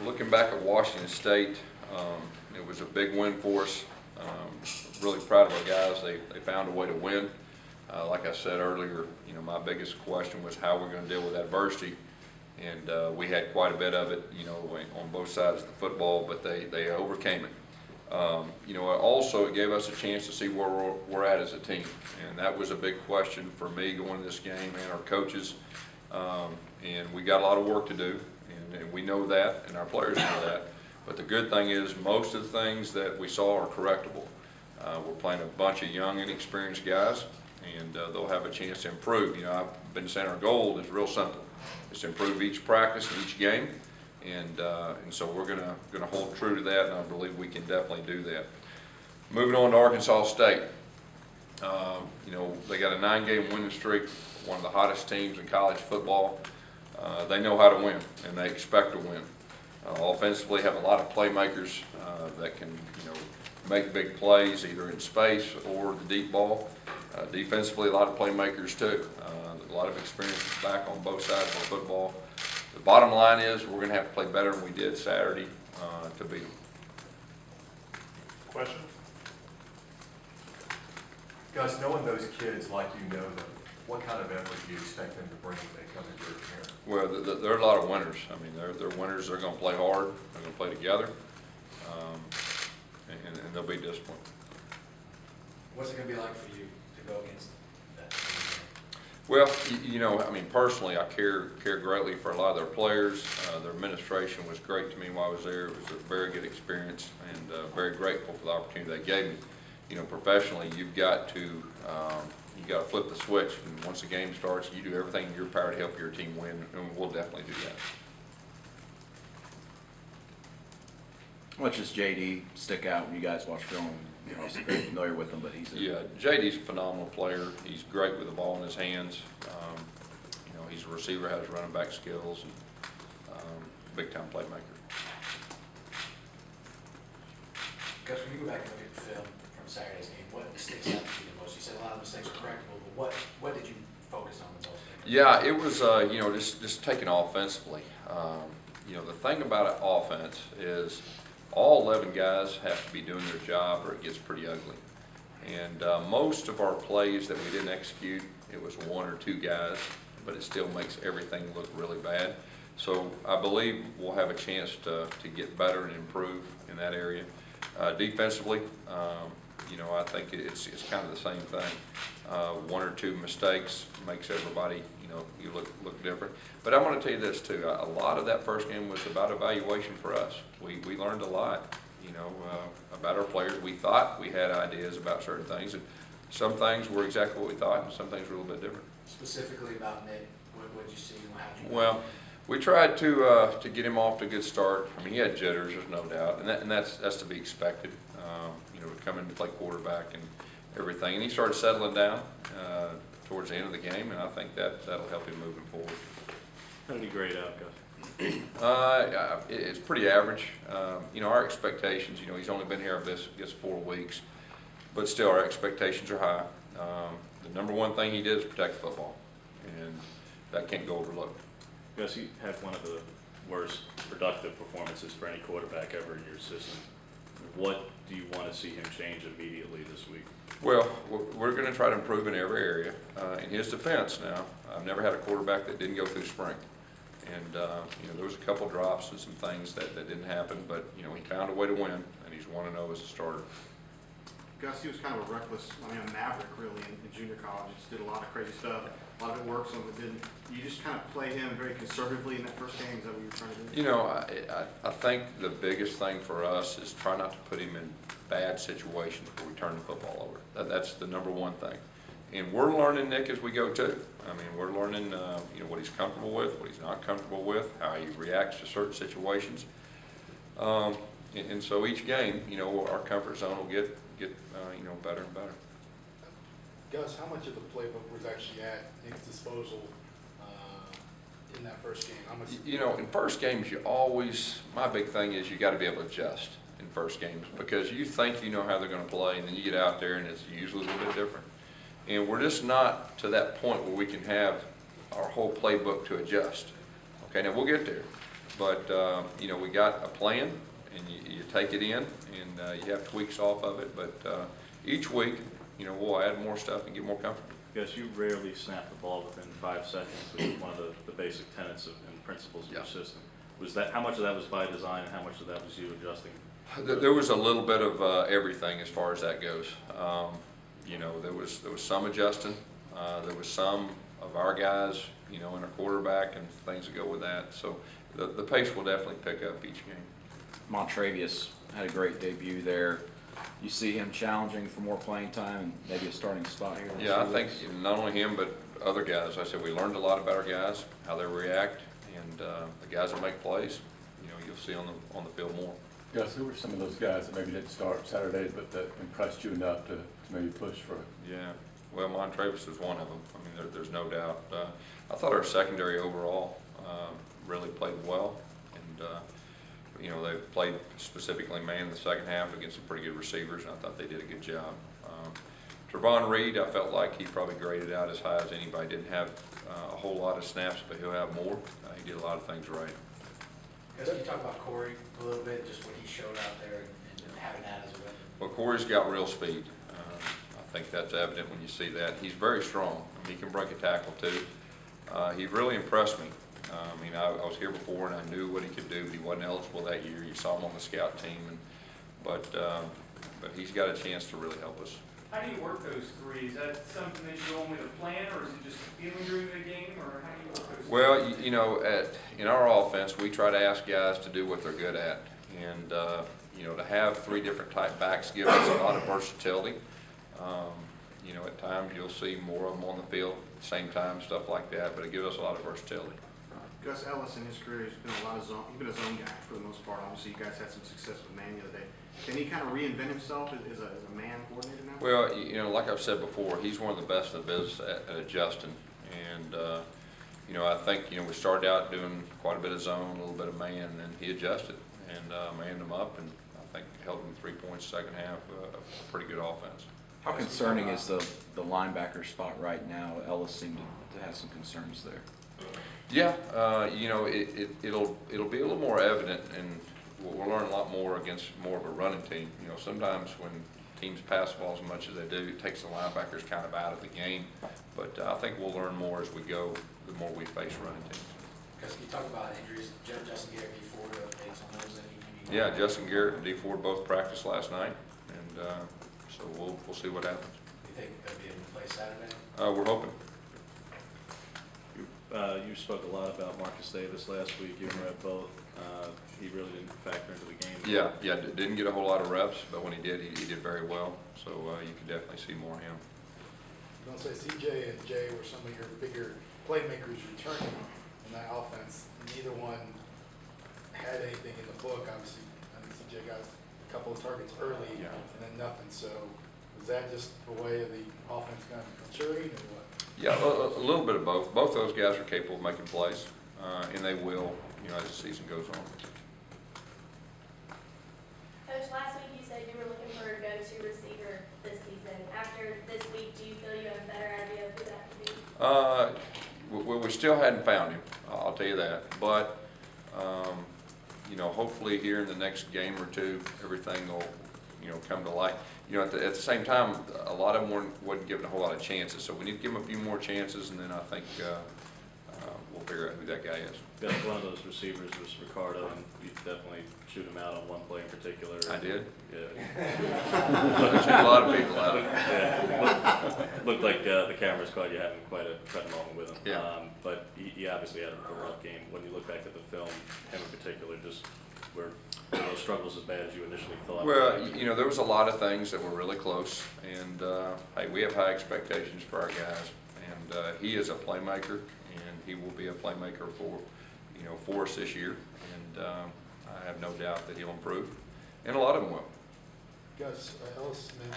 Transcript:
Looking back at Washington State, it was a big win for us. Really proud of our guys. They found a way to win. Like I said earlier, my biggest question was how we're going to deal with adversity, and we had quite a bit of it, on both sides of the football, but they overcame it. Also it gave us a chance to see where we're at as a team, and that was a big question for me going into this game and our coaches. And we got a lot of work to do, and we know that, and our players know that. But the good thing is most of the things that we saw are correctable. We're playing a bunch of young, inexperienced guys, and they'll have a chance to improve. I've been saying our goal is real simple. It's to improve each practice and each game, and so we're gonna hold true to that, and I believe we can definitely do that. Moving on to Arkansas State. They got a 9-game winning streak, one of the hottest teams in college football. They know how to win, and they expect to win. Offensively, have a lot of playmakers that can, make big plays either in space or the deep ball. Defensively, a lot of playmakers too. A lot of experience back on both sides of the football. The bottom line is we're going to have to play better than we did Saturday to beat them. Question? Gus, knowing those kids like you know them, what kind of effort do you expect them to bring when they come into your camp? Well, there are a lot of winners. I mean, they're winners. They're going to play hard. They're going to play together, and they'll be disciplined. What's it going to be like for you to go against that team? Well, I mean, personally, I care greatly for a lot of their players. Their administration was great to me while I was there. It was a very good experience, and very grateful for the opportunity they gave me. Professionally, you've got to flip the switch, and once the game starts, you do everything in your power to help your team win, and we'll definitely do that. What does JD stick out when you guys watch film? I'm very familiar with him, but Yeah, JD's a phenomenal player. He's great with the ball in his hands. He's a receiver, has running back skills, and big time playmaker. Gus, when you go back and look at the film from Saturday's game, what sticks out to you the most? You said a lot of mistakes were correctable, but what did you focus on the most? Yeah, it was just taking offensively. The thing about an offense is all 11 guys have to be doing their job or it gets pretty ugly. And most of our plays that we didn't execute, it was 1 or 2 guys, but it still makes everything look really bad. So I believe we'll have a chance to get better and improve in that area. Defensively, I think it's kind of the same thing. 1 or 2 mistakes makes everybody, you look different. But I want to tell you this too. A lot of that first game was about evaluation for us. We learned a lot, about our players. We thought we had ideas about certain things, and some things were exactly what we thought, and some things were a little bit different. Specifically about Nick, what did you see? Well, we tried to get him off to a good start. I mean, he had jitters, there's no doubt, and that's to be expected. To come in to play quarterback and everything, and he started settling down towards the end of the game, and I think that'll help him moving forward. How did he grade out, Gus? It's pretty average. Our expectations. He's only been here, I guess 4 weeks, but still our expectations are high. The number one thing he did is protect the football, and that can't go overlooked. Gus, you had one of the worst productive performances for any quarterback ever in your system. What do you want to see him change immediately this week? Well, we're going to try to improve in every area. In his defense now, I've never had a quarterback that didn't go through spring. And, there was a couple drops and some things that didn't happen, but, he found a way to win, and he's 1-0 as a starter. Gus, he was kind of a reckless, a maverick really in junior college. Just did a lot of crazy stuff. A lot of it worked, some of it didn't. You just kind of play him very conservatively in that first game. Is that what you were trying to do? I think the biggest thing for us is try not to put him in bad situations where we turn the football over. That's the number one thing. And we're learning Nick as we go too. I mean, we're learning, what he's comfortable with, what he's not comfortable with, how he reacts to certain situations. And so each game, our comfort zone will get better and better. Gus, how much of the playbook was actually at Nick's disposal in that first game? How much? In first games, my big thing is you got to be able to adjust in first games, because you think you know how they're going to play, and then you get out there and it's usually a little bit different. And we're just not to that point where we can have our whole playbook to adjust. Okay, now we'll get there. But, you know, we got a plan, and you take it in, and you have tweaks off of it. But each week, you know, we'll add more stuff and get more comfortable. Because you rarely snap the ball within 5 seconds, which is one of the basic tenets and principles of your system. Was that, how much of that was by design and how much of that was you adjusting? There was a little bit of everything as far as that goes. You know, there was some adjusting. There was some of our guys, you know, and our quarterback and things that go with that. So the pace will definitely pick up each game. Montravius had a great debut there. You see him challenging for more playing time and maybe a starting spot here? Yeah, I think not only him, but other guys. I said we learned a lot about our guys, how they react, and the guys that make plays, you know, you'll see on the field more. Gus, who were some of those guys that maybe didn't start Saturday, but that impressed you enough to maybe push for it? Yeah, well, Montravius was one of them. I mean, there's no doubt. I thought our secondary overall really played well, and you know, they played specifically man the second half against some pretty good receivers, and I thought they did a good job. Trevon Reed, I felt like he probably graded out as high as anybody. Didn't have a whole lot of snaps, but he'll have more. He did a lot of things right. Gus, can you talk about Corey a little bit, just what he showed out there and having that as a weapon? Well, Corey's got real speed. I think that's evident when you see that. He's very strong. I mean, he can break a tackle too. He really impressed me. I mean, I was here before and I knew what he could do, but he wasn't eligible that year. You saw him on the scout team, but he's got a chance to really help us. How do you work those three? Is that something that you want with a plan, or is it just feeling during the game, or how do you work those? Well, you know, in our offense, we try to ask guys to do what they're good at, and you know, to have 3 different type backs gives us a lot of versatility. You know, at times you'll see more of them on the field at the same time, stuff like that, but it gives us a lot of versatility. Gus Ellis in his career has been a lot of zone, he's been a zone guy for the most part. Obviously, you guys had some success with man the other day. Can he kind of reinvent himself as a man coordinator now? Well, you know, like I've said before, he's one of the best in the business at adjusting. And, you know, I think, you know, we started out doing quite a bit of zone, a little bit of man, and then he adjusted and manned them up, and I think held them 3 points second half, a pretty good offense. How concerning is the linebacker spot right now? Ellis seemed to have some concerns there. Yeah, you know, it'll be a little more evident, and we'll learn a lot more against more of a running team. You know, sometimes when teams pass the ball as much as they do, it takes the linebackers kind of out of the game. But I think we'll learn more as we go, the more we face running teams. Because you talk about injuries, Justin Garrett, D Ford, updates on those. Yeah, Justin Garrett and D Ford both practiced last night, and so we'll see what happens. Do you think they'll be able to play Saturday? We're hoping. You spoke a lot about Marcus Davis last week. You were at both. He really didn't factor into the game. Yeah, didn't get a whole lot of reps, but when he did, he did very well. So you can definitely see more of him. Don't say CJ and Jay were some of your bigger playmakers returning in that offense. Neither one had anything in the book. Obviously, I think CJ got a couple of targets early and then nothing. So was that just the way of the offense kind of maturing, or what? Yeah, a little bit of both. Both those guys are capable of making plays, and they will, you know, as the season goes on. Coach, last week you said you were looking for a go-to receiver this season. After this week, do you feel you have a better idea of who that could be? We still hadn't found him, I'll tell you that. But, you know, hopefully here in the next game or two, everything will, you know, come to light. You know, at the same time, a lot of them wasn't given a whole lot of chances. So we need to give them a few more chances, and then I think we'll figure out who that guy is. Yeah, one of those receivers was Ricardo, and you definitely shoot him out on one play in particular. I did? Yeah. Shoot a lot of people out. Yeah. Looked like the cameras caught you having quite a moment with him. Yeah. But he obviously had a rough game. When you look back at the film, him in particular, just were those struggles as bad as you initially thought? Well, you know, there was a lot of things that were really close, and hey, we have high expectations for our guys, and he is a playmaker, and he will be a playmaker for us this year, and I have no doubt that he'll improve, and a lot of them will. Gus, Ellis mentioned